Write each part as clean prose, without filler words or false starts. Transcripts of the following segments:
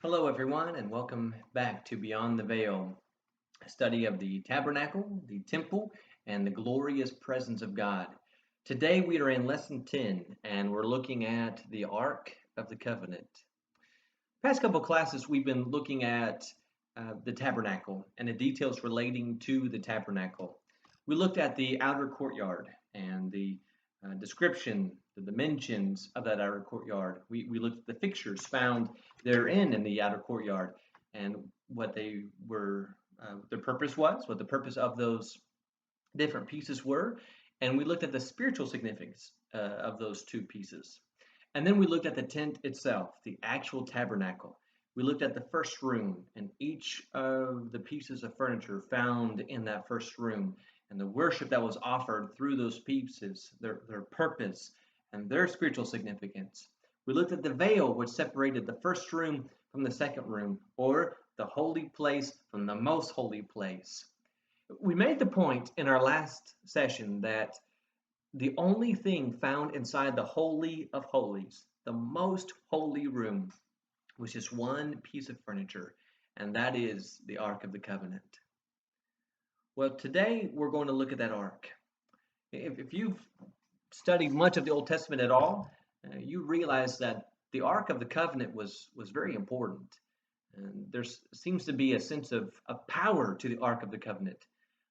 Hello, everyone, and welcome back to Beyond the Veil, a study of the tabernacle, the temple, and the glorious presence of God. Today we are in lesson 10, and we're looking at the Ark of the Covenant. Past couple classes, we've been looking at the tabernacle and the details relating to the tabernacle. We looked at the outer courtyard and the description, the dimensions of that outer courtyard. We looked at the fixtures found therein in the outer courtyard and what they were, their purpose was, what the purpose of those different pieces were. And we looked at the spiritual significance of those two pieces. And then we looked at the tent itself, the actual tabernacle. We looked at the first room and each of the pieces of furniture found in that first room and the worship that was offered through those pieces, their purpose and their spiritual significance. We looked at the veil which separated the first room from the second room, or the holy place from the most holy place. We made the point in our last session that the only thing found inside the Holy of Holies, the most holy room, was just one piece of furniture, and that is the Ark of the Covenant. Well, today we're going to look at that Ark. If you've studied much of the Old Testament at all, you realize that the Ark of the Covenant was very important. And there seems to be a sense of power to the Ark of the Covenant.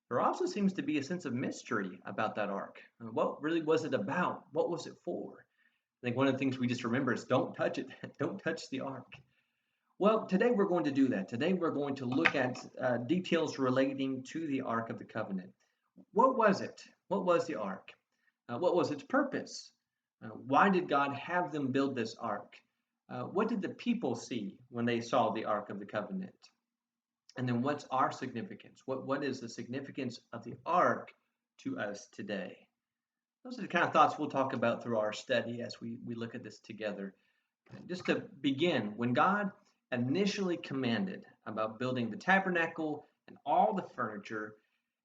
There also seems to be a sense of mystery about that ark. What really was it about? What was it for? I think one of the things we just remember is don't touch it. Don't touch the ark. Well, today we're going to do that. Today we're going to look at details relating to the Ark of the Covenant. What was it? What was the ark? What was its purpose? Why did God have them build this ark? What did the people see when they saw the Ark of the Covenant? And then what's our significance? What is the significance of the ark to us today? Those are the kind of thoughts we'll talk about through our study as we look at this together. Just to begin, when God initially commanded about building the tabernacle and all the furniture,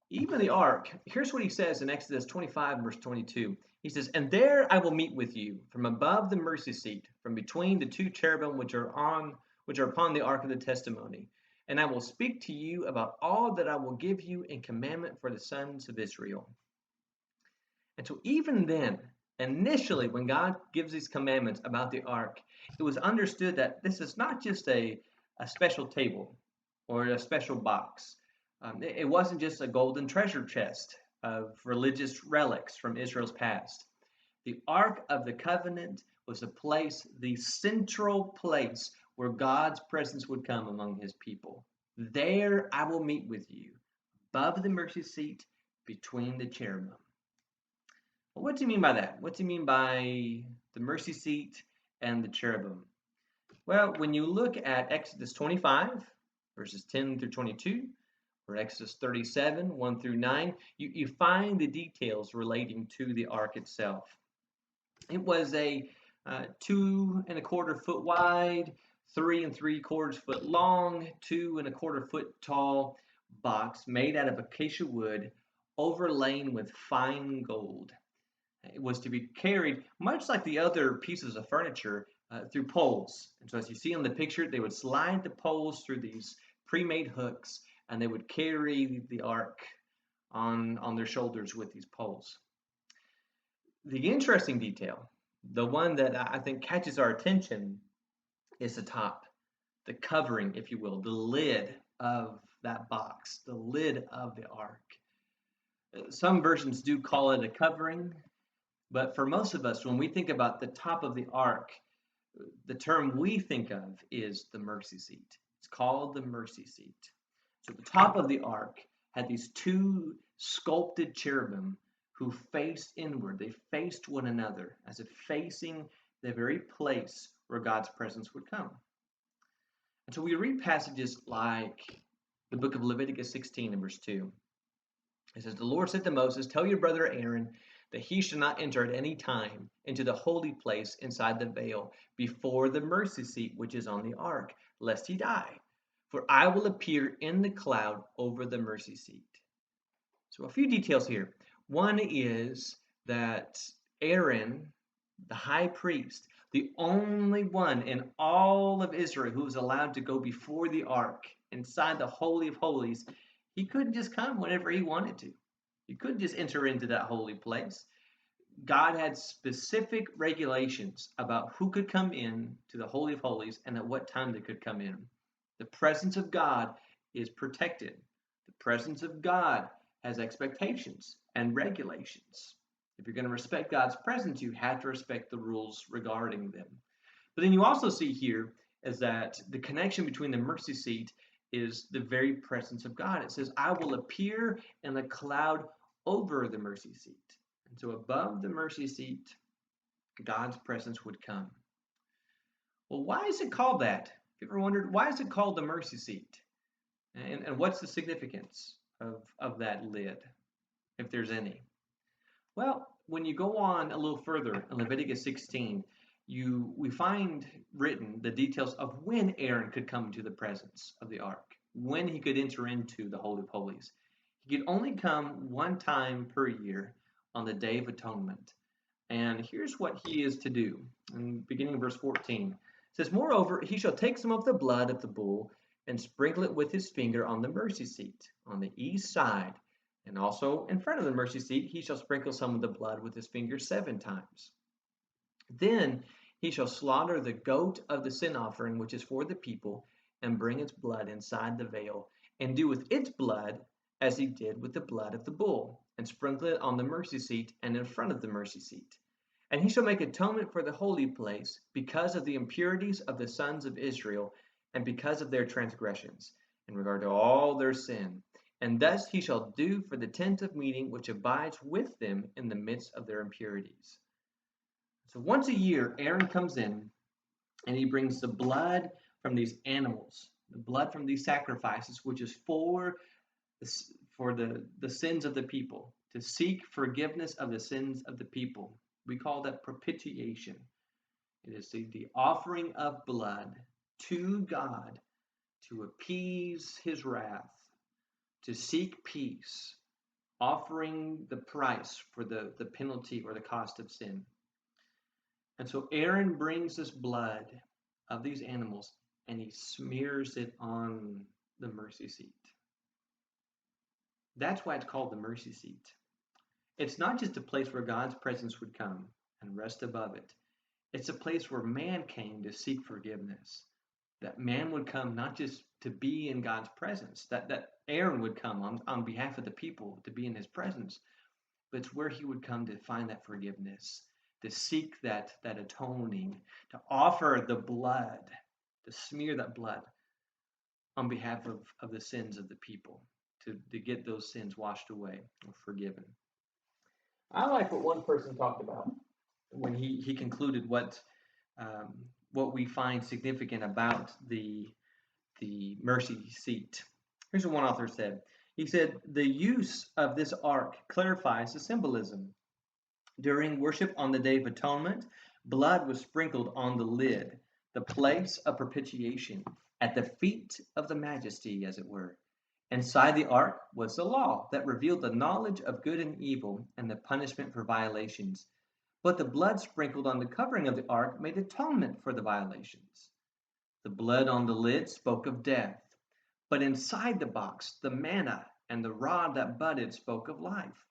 even the ark, here's what he says in Exodus 25, verse 22. He says, "And there I will meet with you from above the mercy seat, from between the two cherubim which are upon the ark of the testimony. And I will speak to you about all that I will give you in commandment for the sons of Israel." And so even then, initially, when God gives these commandments about the ark, it was understood that this is not just a special table or a special box. It wasn't just a golden treasure chest of religious relics from Israel's past. The Ark of the Covenant was a place, the central place where God's presence would come among his people. There I will meet with you, above the mercy seat, between the cherubim. Well, what do you mean by that? What do you mean by the mercy seat and the cherubim? Well, when you look at Exodus 25, verses 10 through 22, or Exodus 37, 1 through 9, you find the details relating to the ark itself. It was a 2¼ foot wide, 3¾ foot long, 2¼ foot tall box made out of acacia wood, overlain with fine gold. It was to be carried, much like the other pieces of furniture, through poles. And so as you see on the picture, they would slide the poles through these pre-made hooks, and they would carry the ark on their shoulders with these poles. The interesting detail, the one that I think catches our attention, is the top, the covering, if you will, the lid of that box, the lid of the ark. Some versions do call it a covering, but for most of us, when we think about the top of the ark, the term we think of is the mercy seat. It's called the mercy seat. So the top of the ark had these two sculpted cherubim who faced inward. They faced one another as if facing the very place where God's presence would come. And so we read passages like the book of Leviticus 16 and verse 2. It says, "The Lord said to Moses, tell your brother Aaron that he should not enter at any time into the holy place inside the veil before the mercy seat which is on the ark, lest he die. For I will appear in the cloud over the mercy seat." So a few details here. One is that Aaron, the high priest, The only one in all of Israel who was allowed to go before the ark inside the Holy of Holies. He couldn't just come whenever he wanted to. He couldn't just enter into that holy place. God had specific regulations about who could come in to the Holy of Holies and at what time they could come in. The presence of God is protected. The presence of God has expectations and regulations. If you're going to respect God's presence, you have to respect the rules regarding them. But then you also see here is that the connection between the mercy seat is the very presence of God. It says, I will appear in a cloud over the mercy seat. And so above the mercy seat, God's presence would come. Well, why is it called that? Have you ever wondered, why is it called the mercy seat? And what's the significance of that lid, if there's any? Well, when you go on a little further in Leviticus 16, we find written the details of when Aaron could come to the presence of the ark, when he could enter into the Holy of Holies. He could only come one time per year on the Day of Atonement. And here's what he is to do. In beginning of verse 14, it says, Moreover, he shall take some of the blood of the bull and sprinkle it with his finger on the mercy seat on the east side. And also in front of the mercy seat, he shall sprinkle some of the blood with his finger 7 times. Then he shall slaughter the goat of the sin offering, which is for the people, and bring its blood inside the veil, and do with its blood as he did with the blood of the bull, and sprinkle it on the mercy seat and in front of the mercy seat. And he shall make atonement for the holy place because of the impurities of the sons of Israel, and because of their transgressions, in regard to all their sin. And thus he shall do for the tent of meeting which abides with them in the midst of their impurities. So once a year, Aaron comes in and he brings the blood from these animals, the blood from these sacrifices, which is for the sins of the people, to seek forgiveness of the sins of the people. We call that propitiation. It is the offering of blood to God to appease his wrath, to seek peace, offering the price for the penalty or the cost of sin. And so Aaron brings this blood of these animals and he smears it on the mercy seat. That's why it's called the mercy seat. It's not just a place where God's presence would come and rest above it. It's a place where man came to seek forgiveness. That man would come not just to be in God's presence, that Aaron would come on behalf of the people to be in his presence, but it's where he would come to find that forgiveness, to seek that atoning, to offer the blood, to smear that blood on behalf of the sins of the people, to get those sins washed away or forgiven. I like what one person talked about when he concluded what we find significant about the mercy seat. Here's what one author said. He said, the use of this ark clarifies the symbolism. During worship on the Day of Atonement, blood was sprinkled on the lid, the place of propitiation, at the feet of the majesty, as it were. Inside the ark was the law that revealed the knowledge of good and evil and the punishment for violations. But the blood sprinkled on the covering of the ark made atonement for the violations. The blood on the lid spoke of death, but inside the box, the manna and the rod that budded spoke of life.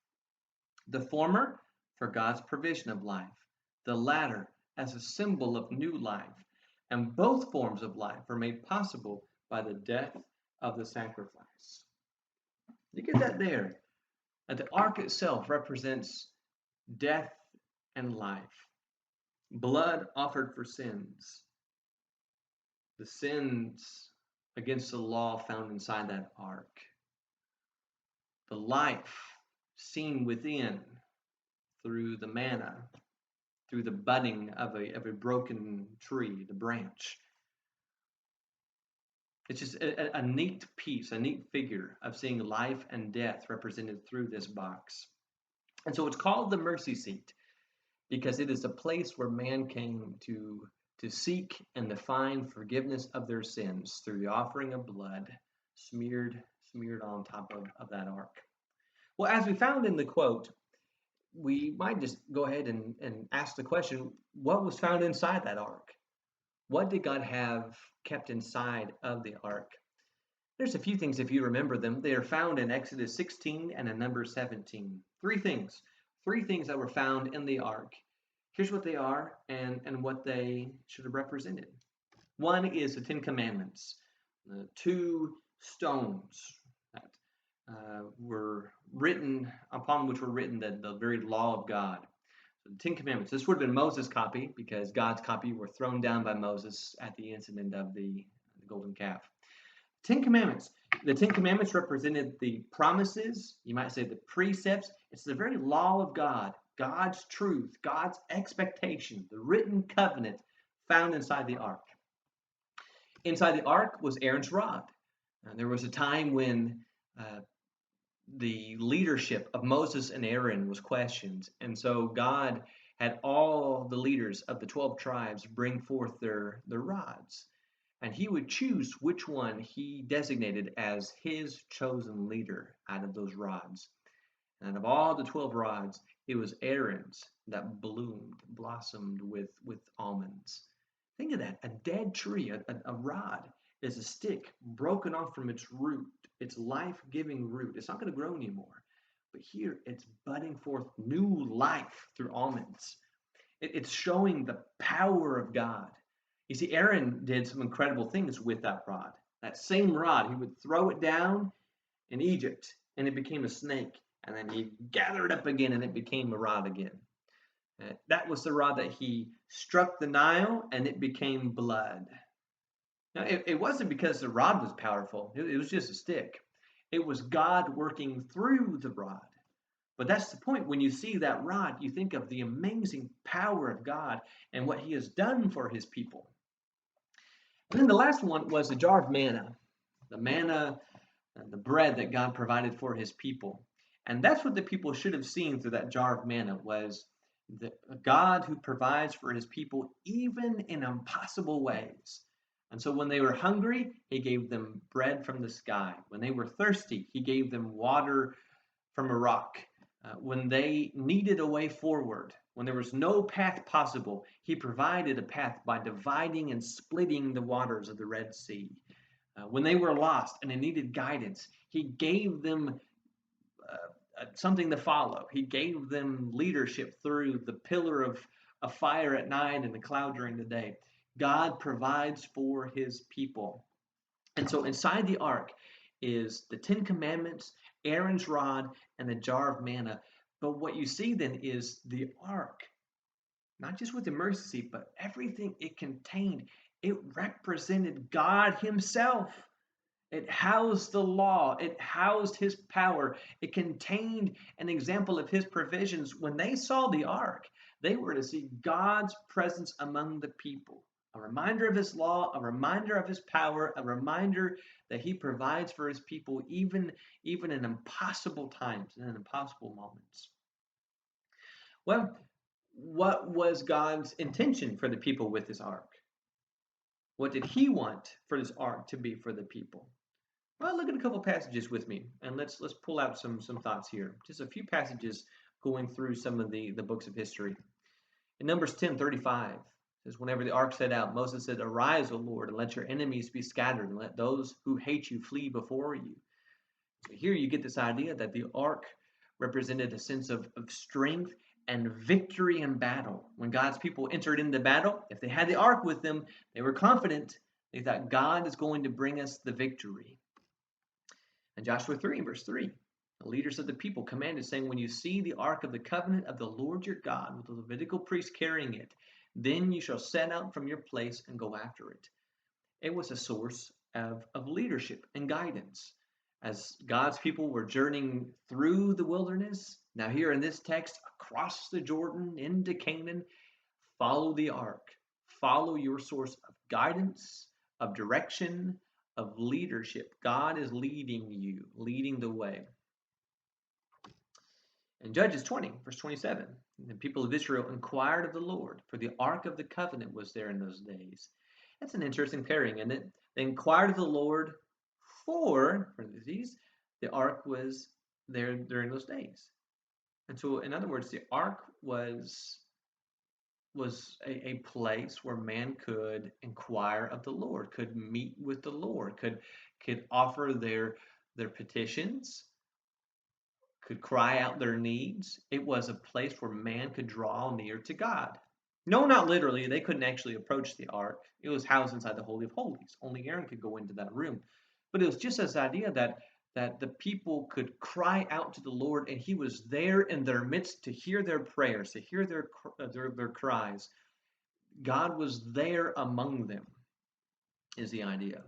The former for God's provision of life, the latter as a symbol of new life, and both forms of life are made possible by the death of the sacrifice. You get that there. And the ark itself represents death and life. Blood offered for sins. The sins against the law found inside that ark. The life seen within through the manna, through the budding of a broken tree, the branch. It's just a neat piece, a neat figure of seeing life and death represented through this box. And so it's called the mercy seat because it is a place where man came to seek and to find forgiveness of their sins through the offering of blood smeared on top of that ark. Well, as we found in the quote, we might just go ahead and ask the question, what was found inside that ark? What did God have kept inside of the ark? There's a few things, if you remember them. They are found in Exodus 16 and in Numbers 17. Three things that were found in the ark. Here's what they are and what they should have represented. One is the Ten Commandments, the two stones that were written, upon which were written the very law of God. So the Ten Commandments. This would have been Moses' copy because God's copy were thrown down by Moses at the incident of the golden calf. Ten Commandments. The Ten Commandments represented the promises, you might say the precepts. It's the very law of God, God's truth, God's expectation, the written covenant found inside the ark. Inside the ark was Aaron's rod. There was a time when the leadership of Moses and Aaron was questioned. And so God had all the leaders of the 12 tribes bring forth their rods. And he would choose which one he designated as his chosen leader out of those rods. And out of all the 12 rods, it was Aaron's that blossomed with almonds. Think of that. A dead tree, a rod, is a stick broken off from its root, its life-giving root. It's not going to grow anymore. But here, it's budding forth new life through almonds. It's showing the power of God. You see, Aaron did some incredible things with that rod. That same rod, he would throw it down in Egypt, and it became a snake. And then he gathered it up again, and it became a rod again. That was the rod that he struck the Nile, and it became blood. Now, it wasn't because the rod was powerful. It was just a stick. It was God working through the rod. But that's the point. When you see that rod, you think of the amazing power of God and what he has done for his people. And then the last one was the jar of manna, the bread that God provided for his people. And that's what the people should have seen through that jar of manna was the God who provides for his people even in impossible ways. And so when they were hungry, he gave them bread from the sky. When they were thirsty, he gave them water from a rock. When they needed a way forward, when there was no path possible, he provided a path by dividing and splitting the waters of the Red Sea. When they were lost and they needed guidance, he gave them something to follow. He gave them leadership through the pillar of fire at night and the cloud during the day. God provides for his people. And so inside the ark is the Ten Commandments, Aaron's rod, and the jar of manna. But what you see then is the ark, not just with the mercy seat, but everything it contained. It represented God himself. It housed the law. It housed his power. It contained an example of his provisions. When they saw the ark, they were to see God's presence among the people. A reminder of his law, a reminder of his power, a reminder that he provides for his people even in impossible times and in impossible moments. Well, what was God's intention for the people with this ark? What did he want for this ark to be for the people? Well, look at a couple passages with me, and let's pull out some thoughts here. Just a few passages going through some of the books of history. In Numbers 10:35, it says, whenever the ark set out, Moses said, "Arise, O Lord, and let your enemies be scattered, and let those who hate you flee before you." So here you get this idea that the ark represented a sense of strength and victory in battle. When God's people entered into battle, if they had the ark with them, they were confident. They thought God is going to bring us the victory. And Joshua 3, verse 3, the leaders of the people commanded, saying, when you see the ark of the covenant of the Lord your God, with the Levitical priests carrying it, then you shall set out from your place and go after it. It was a source of leadership and guidance. As God's people were journeying through the wilderness, now here in this text, across the Jordan into Canaan, follow the ark. Follow your source of guidance, of direction, of leadership. God is leading you, leading the way. In Judges 20, verse 27, the people of Israel inquired of the Lord, for the ark of the covenant was there in those days. That's an interesting pairing, isn't it? They inquired of the Lord for, parentheses, the ark was there during those days. And so, in other words, the ark was a place where man could inquire of the Lord, could meet with the Lord, could offer their petitions, could cry out their needs. It was a place where man could draw near to God. No, not literally. They couldn't actually approach the ark. It was housed inside the Holy of Holies. Only Aaron could go into that room. But it was just this idea that the people could cry out to the Lord, and He was there in their midst to hear their prayers, to hear their cries. God was there among them, is the idea.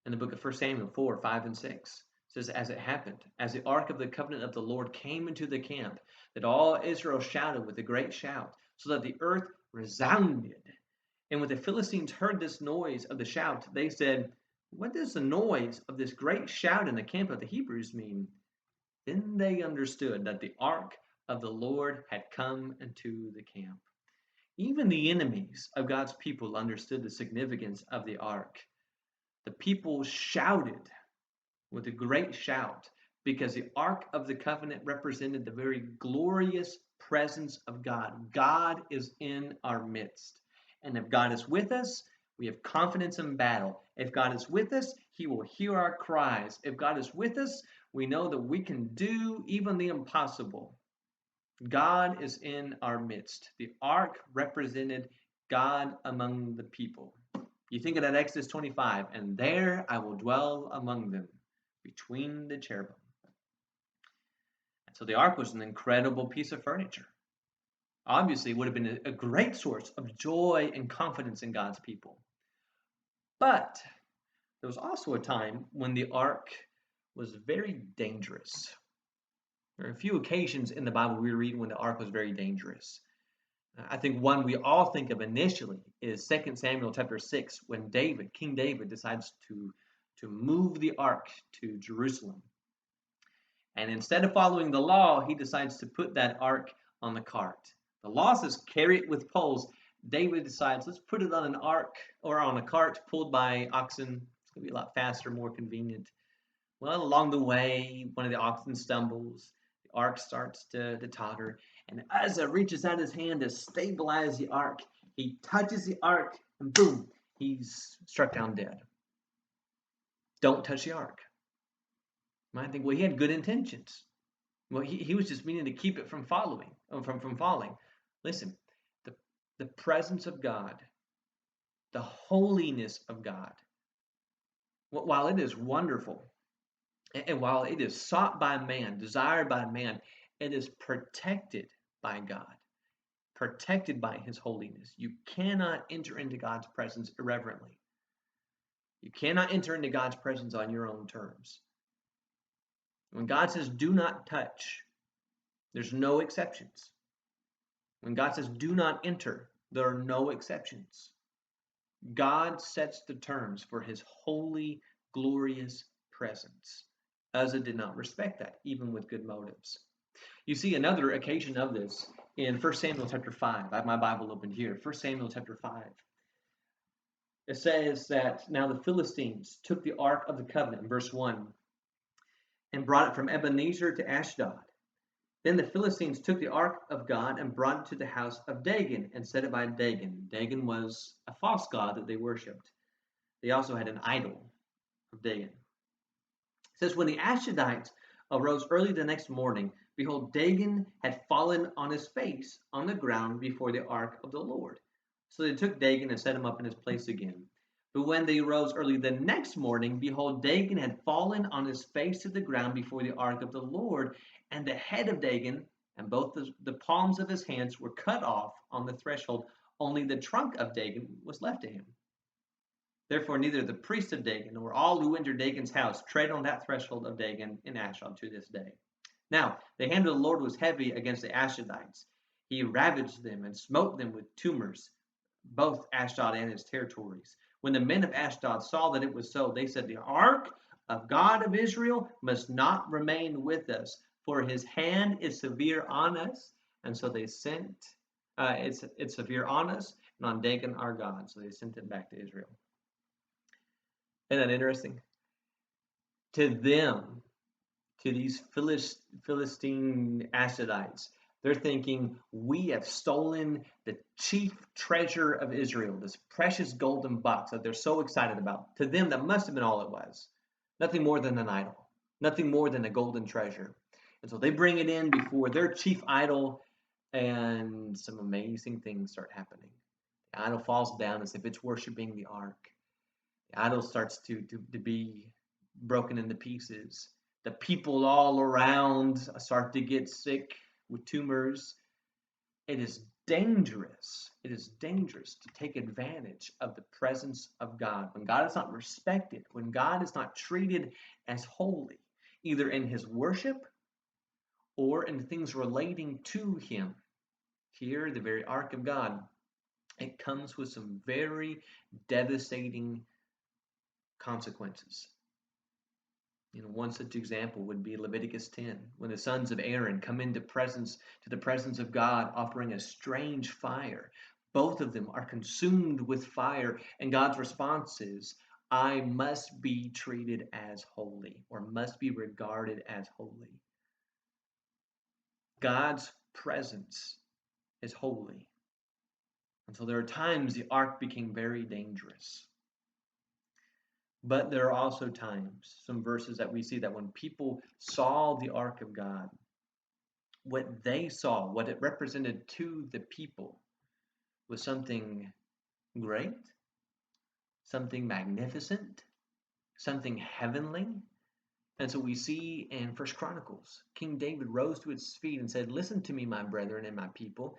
In the book of 1 Samuel 4, 5, and 6, it says, as it happened, as the ark of the covenant of the Lord came into the camp, that all Israel shouted with a great shout, so that the earth resounded. And when the Philistines heard this noise of the shout, they said, what does the noise of this great shout in the camp of the Hebrews mean? Then they understood that the ark of the Lord had come into the camp. Even the enemies of God's people understood the significance of the ark. The people shouted with a great shout because the ark of the covenant represented the very glorious presence of God. God is in our midst. And if God is with us, we have confidence in battle. If God is with us, He will hear our cries. If God is with us, we know that we can do even the impossible. God is in our midst. The ark represented God among the people. You think of that Exodus 25, and there I will dwell among them between the cherubim. And so the ark was an incredible piece of furniture. Obviously, it would have been a great source of joy and confidence in God's people. But there was also a time when the ark was very dangerous. There are a few occasions in the Bible we read when the ark was very dangerous. I think one we all think of initially is 2 Samuel chapter 6, when King David, decides to move the ark to Jerusalem. And instead of following the law, he decides to put that ark on the cart. The law says carry it with poles. David decides, let's put it on an ark or on a cart pulled by oxen. It's going to be a lot faster, more convenient. Well, along the way, one of the oxen stumbles. The ark starts to totter. And Uzzah reaches out his hand to stabilize the ark. He touches the ark, and boom, he's struck down dead. Don't touch the ark. You might think, well, he had good intentions. Well, he was just meaning to keep it from falling. Listen, the presence of God, the holiness of God, while it is wonderful, and while it is sought by man, desired by man, it is protected by God, protected by His holiness. You cannot enter into God's presence irreverently. You cannot enter into God's presence on your own terms. When God says, do not touch, there's no exceptions. When God says, do not enter, there are no exceptions. God sets the terms for His holy, glorious presence. Uzzah did not respect that, even with good motives. You see another occasion of this in 1 Samuel chapter 5. I have my Bible open here. 1 Samuel chapter 5. It says that now the Philistines took the ark of the covenant, in verse 1, and brought it from Ebenezer to Ashdod. Then the Philistines took the ark of God and brought it to the house of Dagon and set it by Dagon. Dagon was a false god that they worshipped. They also had an idol of Dagon. It says, when the Ashdodites arose early the next morning, behold, Dagon had fallen on his face on the ground before the ark of the Lord. So they took Dagon and set him up in his place again. But when they arose early the next morning, behold, Dagon had fallen on his face to the ground before the ark of the Lord, and the head of Dagon and both the palms of his hands were cut off on the threshold. Only the trunk of Dagon was left to him. Therefore, neither the priest of Dagon nor all who enter Dagon's house tread on that threshold of Dagon in Ashdod to this day. Now, the hand of the Lord was heavy against the Ashdodites. He ravaged them and smote them with tumors, both Ashdod and its territories. When the men of Ashdod saw that it was so, they said, the ark of God of Israel must not remain with us, for his hand is severe on us. And so they sent, it's severe on us and on Dagon our God. So they sent it back to Israel. Isn't that interesting? To to these Philistine Ashdodites. They're thinking, we have stolen the chief treasure of Israel, this precious golden box that they're so excited about. To them, that must have been all it was. Nothing more than an idol, nothing more than a golden treasure. And so they bring it in before their chief idol, and some amazing things start happening. The idol falls down as if it's worshiping the ark. The idol starts to be broken into pieces. The people all around start to get sick with tumors. It is dangerous. It is dangerous to take advantage of the presence of God. When God is not respected, when God is not treated as holy, either in his worship or in things relating to him. Here, the very ark of God, it comes with some very devastating consequences. One such example would be Leviticus 10, when the sons of Aaron come to the presence of God, offering a strange fire. Both of them are consumed with fire, and God's response is, I must be treated as holy, or must be regarded as holy. God's presence is holy. And so there are times the ark became very dangerous. But there are also times, some verses that we see that when people saw the ark of God, what they saw, what it represented to the people, was something great, something magnificent, something heavenly. And so we see in First Chronicles, King David rose to his feet and said, listen to me, my brethren and my people.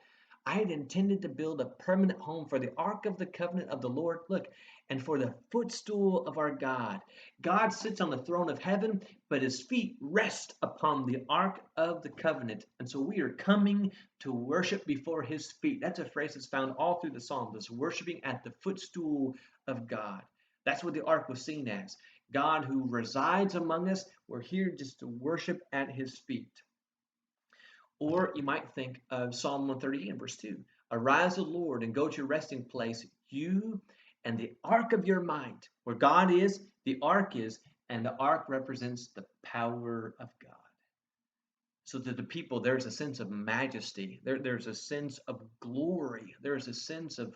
I had intended to build a permanent home for the ark of the covenant of the Lord. Look, and for the footstool of our God. God sits on the throne of heaven, but his feet rest upon the ark of the covenant. And so we are coming to worship before his feet. That's a phrase that's found all through the Psalms, this worshiping at the footstool of God. That's what the ark was seen as. God who resides among us, we're here just to worship at his feet. Or you might think of Psalm 138 and verse 2. Arise, O Lord, and go to your resting place, you and the ark of your might. Where God is, the ark is, and the ark represents the power of God. So to the people, there's a sense of majesty. There's a sense of glory. There's a sense of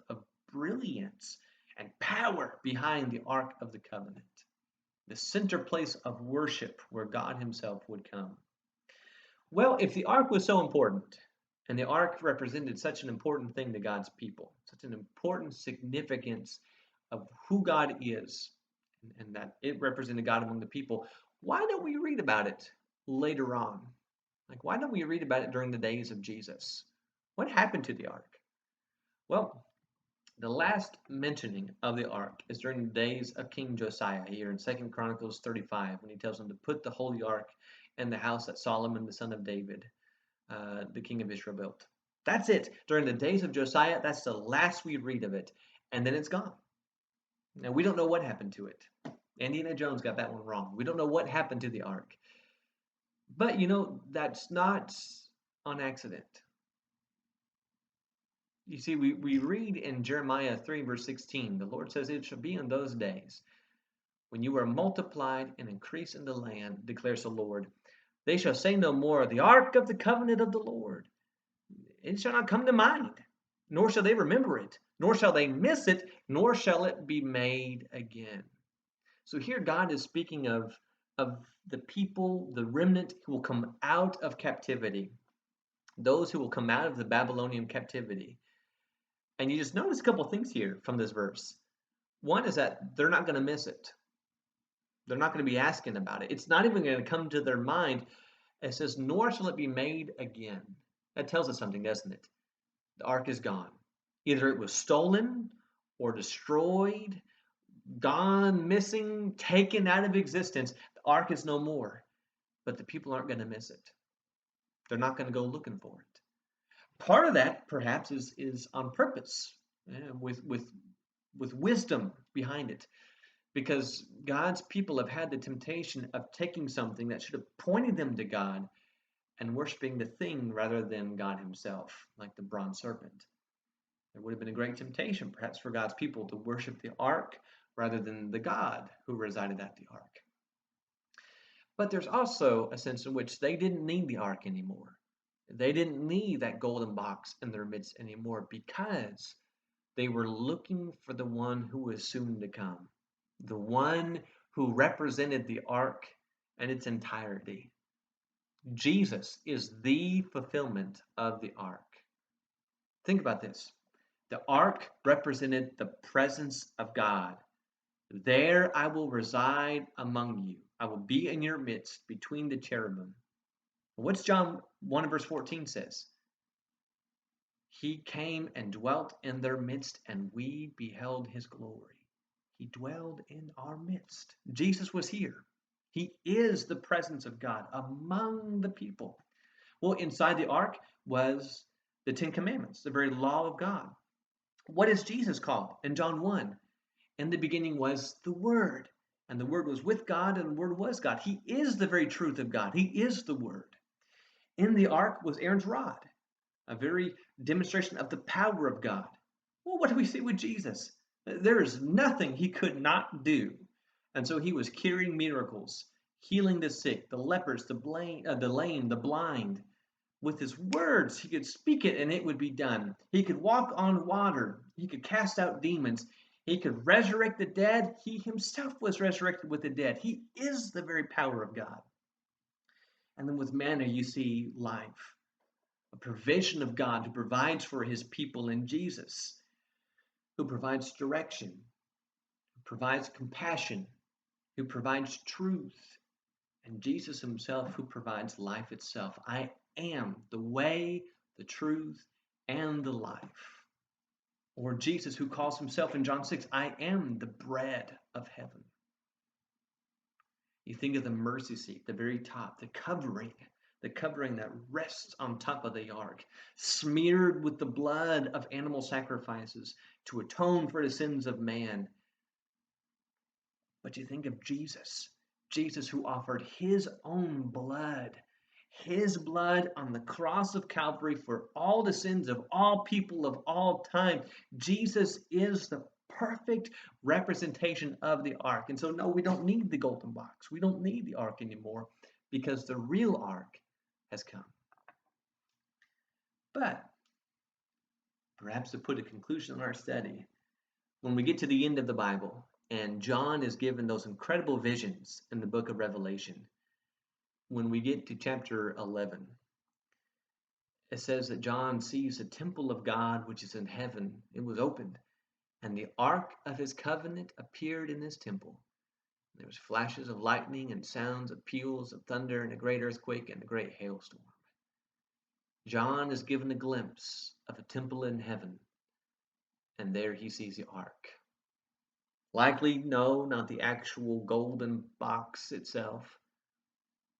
brilliance and power behind the ark of the covenant. The center place of worship where God himself would come. Well, if the ark was so important, and the ark represented such an important thing to God's people, such an important significance of who God is, and that it represented God among the people, why don't we read about it later on? Like, why don't we read about it during the days of Jesus? What happened to the ark? Well, the last mentioning of the ark is during the days of King Josiah here in 2 Chronicles 35, when he tells them to put the holy ark in the house that Solomon, the son of David, the king of Israel, built. That's it. During the days of Josiah, that's the last we read of it, and then it's gone. Now, we don't know what happened to it. Indiana Jones got that one wrong. We don't know what happened to the ark. But, that's not on accident. You see, we read in Jeremiah 3, verse 16, the Lord says, it shall be in those days when you are multiplied and increase in the land, declares the Lord. They shall say no more, the ark of the covenant of the Lord. It shall not come to mind, nor shall they remember it, nor shall they miss it, nor shall it be made again. So here God is speaking of the people, the remnant who will come out of captivity, those who will come out of the Babylonian captivity. And you just notice a couple things here from this verse. One is that they're not going to miss it. They're not going to be asking about it. It's not even going to come to their mind. It says, nor shall it be made again. That tells us something, doesn't it? The ark is gone. Either it was stolen or destroyed, gone, missing, taken out of existence. The ark is no more. But the people aren't going to miss it. They're not going to go looking for it. Part of that, perhaps, is on purpose, with wisdom behind it. Because God's people have had the temptation of taking something that should have pointed them to God and worshiping the thing rather than God himself, like the bronze serpent. There would have been a great temptation, perhaps, for God's people to worship the ark rather than the God who resided at the ark. But there's also a sense in which they didn't need the ark anymore. They didn't need that golden box in their midst anymore because they were looking for the one who was soon to come, the one who represented the ark in its entirety. Jesus is the fulfillment of the ark. Think about this. The ark represented the presence of God. There I will reside among you. I will be in your midst between the cherubim. What's John 1 verse 14 says? He came and dwelt in their midst, and we beheld his glory. He dwelled in our midst. Jesus was here. He is the presence of God among the people. Well, inside the ark was the Ten Commandments, the very law of God. What is Jesus called in John 1? In the beginning was the Word, and the Word was with God, and the Word was God. He is the very truth of God. He is the Word. In the ark was Aaron's rod, a very demonstration of the power of God. Well, what do we see with Jesus? There is nothing he could not do. And so he was carrying miracles, healing the sick, the lepers, the lame, the blind. With his words, he could speak it and it would be done. He could walk on water. He could cast out demons. He could resurrect the dead. He himself was resurrected with the dead. He is the very power of God. And then with manna, you see life, a provision of God who provides for his people in Jesus, who provides direction, who provides compassion, who provides truth, and Jesus himself who provides life itself. I am the way, the truth, and the life. Or Jesus who calls himself in John 6, I am the bread of heaven. You think of the mercy seat, the very top, the covering that rests on top of the ark, smeared with the blood of animal sacrifices to atone for the sins of man. But you think of Jesus who offered his own blood, his blood on the cross of Calvary for all the sins of all people of all time. Jesus is the perfect representation of the ark. And so, no, we don't need the golden box. We don't need the ark anymore because the real ark has come. But perhaps to put a conclusion on our study, when we get to the end of the Bible and John is given those incredible visions in the book of Revelation, when we get to chapter 11, it says that John sees the temple of God which is in heaven. It was opened, and the ark of his covenant appeared in this temple. There was flashes of lightning and sounds of peals of thunder and a great earthquake and a great hailstorm. John is given a glimpse of a temple in heaven, and there he sees the ark. Likely, no, not the actual golden box itself,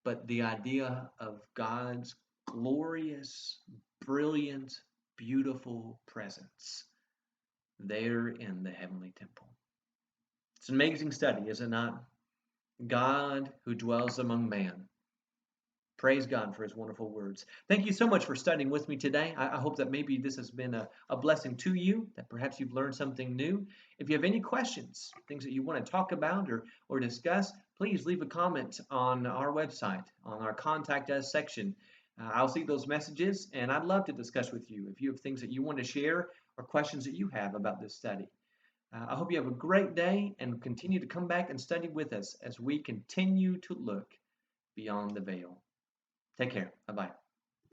but the idea of God's glorious, brilliant, beautiful presence there in the heavenly temple. It's an amazing study, is it not? God who dwells among man. Praise God for his wonderful words. Thank you so much for studying with me today. I hope that maybe this has been a blessing to you, that perhaps you've learned something new. If you have any questions, things that you want to talk about or discuss, please leave a comment on our website, on our Contact Us section. I'll see those messages, and I'd love to discuss with you if you have things that you want to share or questions that you have about this study. I hope you have a great day and continue to come back and study with us as we continue to look beyond the veil. Take care. Bye-bye.